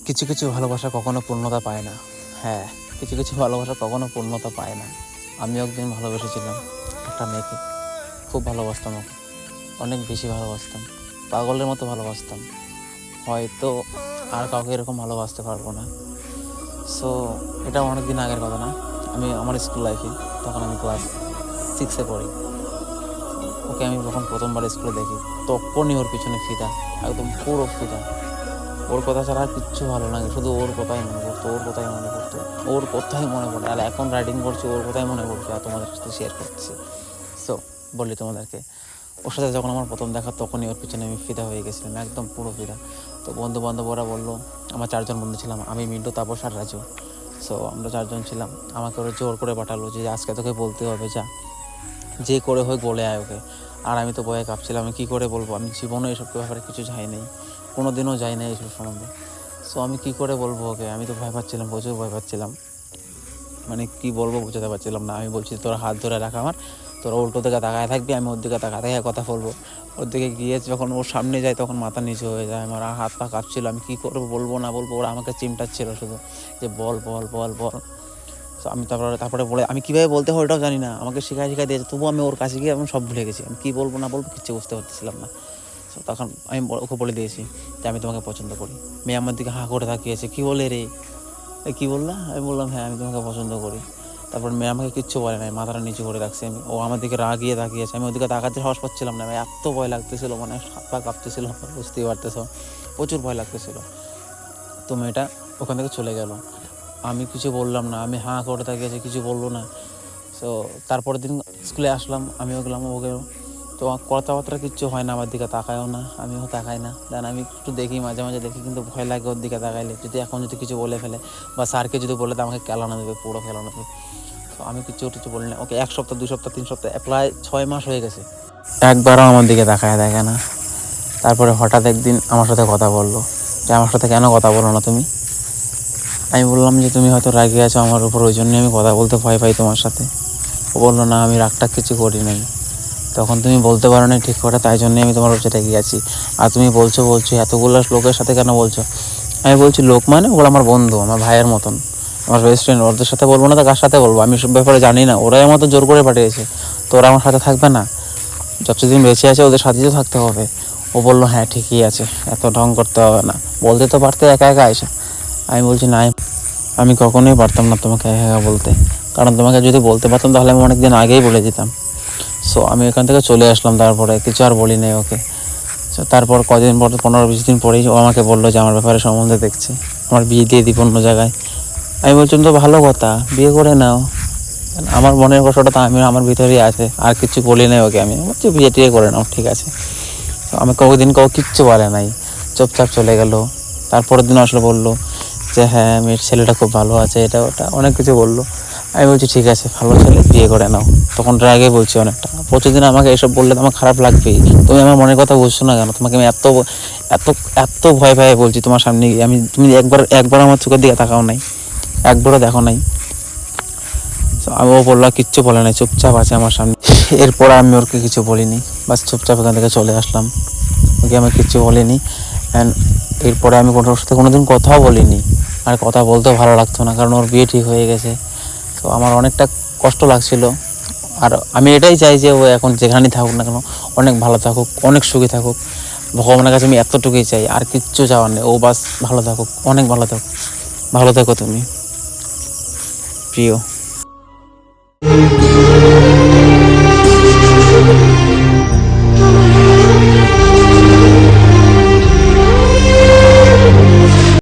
কিছু কিছু ভালোবাসা কখনো পূর্ণতা পায় না। হ্যাঁ, কিছু কিছু ভালোবাসা কখনো পূর্ণতা পায় না। আমি একদিন ভালোবেসেছিলাম একটা মেয়েকে, খুব ভালোবাসতাম ওকে, অনেক বেশি ভালোবাসতাম, পাগলের মতো ভালোবাসতাম। হয়তো আর কাউকে এরকম ভালোবাসতে পারবো না। সো এটা অনেক দিন আগের কথা না, আমি আমার স্কুল লাইফে, তখন আমি ক্লাস 6-এ পড়ি। ওকে আমি যখন প্রথমবার স্কুলে দেখি, তখনই ওর পিছনে ফিদা, একদম পুরো ফিদা। ওর কথা ছাড়া আর কিচ্ছু ভালো লাগে, শুধু ওর কথাই মনে পড়তো, ওর কথাই মনে পড়তো, ওর কথাই মনে পড়ে। আর এখন রাইডিং করছি, ওর কথাই মনে পড়ছে আর তোমাদের সাথে শেয়ার করছি। সো বলি তোমাদেরকে, ওর সাথে যখন আমার প্রথম দেখা, তখনই ওর পিছনে আমি ফিদা হয়ে গেছিলাম, একদম পুরো ফিদা। তো বন্ধু বান্ধব ওরা বললো, আমার 4জন বন্ধু ছিলাম, আমি, মিন্টু, তাপস আর রাজু। সো আমরা 4জন ছিলাম। আমাকে ওরা জোর করে পাঠালো যে আজকে তোকে বলতে হবে, যা যে করে হোক বলে আয় ওকে। আর আমি তো ভয়ে কাঁপছিলাম, আমি কী করে বলবো, আমি জীবনে এসব ব্যাপারে কিছু যাই নেই, কোনো দিনও যাই না এইসব সম্বন্ধে। সো আমি কী করে বলবো ওকে, আমি তো ভয় পাচ্ছিলাম, প্রচুর ভয় পাচ্ছিলাম, মানে কী বলবো বোঝাতে পারছিলাম না। আমি বলছি তোরা হাত ধরে রাখ আমার, তোরা উল্টো দিকে তাকায় থাকবি, আমি ওর দিকে তাকায় কথা বলবো। ওর দিকে গিয়ে যখন ওর সামনে যায়, তখন মাথা নিচু হয়ে যায় আমার, হাত পা কাঁপছিল, আমি কী করবো, বলবো না বলবো। ওরা আমাকে চিমটাচ্ছিল শুধু, যে বল বল বল বল। তো আমি তারপরে বলে, আমি কীভাবে বলতে হয় ওটাও জানি না, আমাকে শেখায় দিয়েছে, তবুও আমি ওর কাছে গিয়ে আমি সব ভুলে গেছি, আমি কী বলবো না বলবো কিচ্ছু বুঝতে পারতেছিলাম না। তো তখন আমি ওকে বলে দিয়েছি যে আমি তোমাকে পছন্দ করি। মেয়ে আমার দিকে হাঁ করে তাকিয়েছে, কী বলে রে, কী বললা? আমি বললাম হ্যাঁ, আমি তোমাকে পছন্দ করি। তারপর মেয়ে আমাকে কিচ্ছু বলে নাই, মাথাটা নিচু করে রাখছে। ও আমার দিকে রাগিয়ে তাকিয়েছে, আমি ওদিকে তাকাতে সাহস পাচ্ছিলাম না, আমি এত ভয় লাগতেছিল, মানে হাত পা কাঁপতেছিল, বুঝতেই পারতেছ, প্রচুর ভয় লাগতেছিল। তো মেয়েটা ওখান থেকে চলে গেল, আমি কিছু বললাম না, আমি হাঁ করে তাকিয়েছি, কিছু বললো না। সো তারপরের দিন স্কুলে আসলাম, আমিও গেলাম, ওকেও। তো কথাবার্তা কিচ্ছু হয় না, আমার দিকে তাকায়ও না, আমিও তাকাই না। দেন আমি একটু দেখি, মাঝে মাঝে দেখি, কিন্তু ভয় লাগে ওর দিকে তাকাইলে, যদি এখন যদি কিছু বলে ফেলে বা স্যারকে যদি বলে দেয়, আমাকে কেলানো দেবে, পুরো কেলানো দেবে। তো আমি কিছু বলি না ওকে। 1 সপ্তাহ, 2 সপ্তাহ, 3 সপ্তাহ, প্রায় 6 মাস হয়ে গেছে, একবারও আমার দিকে তাকায় দেখে না। তারপরে হঠাৎ একদিন আমার সাথে কথা বললো, যে আমার সাথে কেন কথা বলো না তুমি? আমি বললাম যে তুমি হয়তো রাগে আছো আমার উপর, ওই জন্যই আমি কথা বলতে ভয় পাই তোমার সাথে। ও বললো না, আমি রাগটা কিছু করি নাই, তখন তুমি বলতে পারো না ঠিক করে, তাই জন্যই আমি তোমার কাছে রেগে আছি। আর তুমি বলছো এতগুলো লোকের সাথে কেন বলছো? আমি বলছি লোক মানে ওগুলো আমার বন্ধু, আমার ভাইয়ের মতন, আমার বেস্ট ফ্রেন্ড, ওদের সাথে বলবো না তো কার সাথে বলবো? আমি সব ব্যাপারে জানি না, ওরাই আমার তো জোর করে পাঠিয়েছে, তো ওরা আমার সাথে থাকবে না? যতদিন বেঁচে আছে ওদের সাথেই তো থাকতে হবে। ও বললো হ্যাঁ ঠিকই আছে, এত ঢং করতে হবে না, বলতে তো পারতে একা একা এসে। আমি বলছি না, আমি কখনোই পারতাম না তোমাকে একা একা বলতে, কারণ তোমাকে যদি বলতে পারতাম তাহলে আমি অনেক দিন আগেই বলে দিতাম। সো আমি এখান থেকে চলে আসলাম, তারপরে কিছু আর বলি নাই ওকে। সো তারপর কদিন পর, 15-20 দিন পরেই ও আমাকে বললো যে আমার ব্যাপারে সম্বন্ধ দেখছে, আমার বিয়ে দিয়ে দিব অন্য জায়গায়। আমি বলছিলাম তো ভালো কথা, বিয়ে করে নাও। আমার মনের কষ্টটা তো আমার ভিতরেই আছে, আর কিছু বলি নাই ওকে। আমি বলছি বিয়ে টিয়ে করে নাও, ঠিক আছে। তো আমি কিচ্ছু বলে নাই, চুপচাপ চলে গেল। তারপরের দিন আসলে বললো যে হ্যাঁ, মেয়ের ছেলেটা খুব ভালো আছে, এটা ওটা অনেক কিছু বললো। আমি বলছি ঠিক আছে, ভালো ছেলে, বিয়ে করে নাও। তখন রাগে বলছি অনেকটা, প্রতিদিন আমাকে এসব বললে তো আমার খারাপ লাগবেই। তুমি আমার মনের কথা বুঝছো না কেন? তোমাকে আমি এত এত এত ভয় ভয়ে বলছি তোমার সামনে গিয়ে, তুমি একবার আমার চোখের দিকে তাকাও নাই, একবারও দেখো নাই। ও বললো কিচ্ছু বলে নাই, চুপচাপ আছে আমার সামনে। এরপর আমি ওকে কিছু বলিনি, বাস চুপচাপ এখান থেকে চলে আসলাম, ওকে আমি কিচ্ছু বলিনি। অ্যান্ড এরপরে আমি ওর সাথে কোনোদিন কথাও বলিনি, আর কথা বলতেও ভালো লাগতো না, কারণ ওর বিয়ে ঠিক হয়ে গেছে। তো আমার অনেকটা কষ্ট লাগছিল। আর আমি এটাই চাই যে ও এখন যেখানেই থাকুক না কেন, অনেক ভালো থাকুক, অনেক সুখী থাকুক। ভগবানের কাছে আমি এতটুকুই চাই, আর কিচ্ছু চাওয়ার নেই। ও বাস ভালো থাকুক, অনেক ভালো থাকুক। ভালো থাকো তুমি, প্রিয়।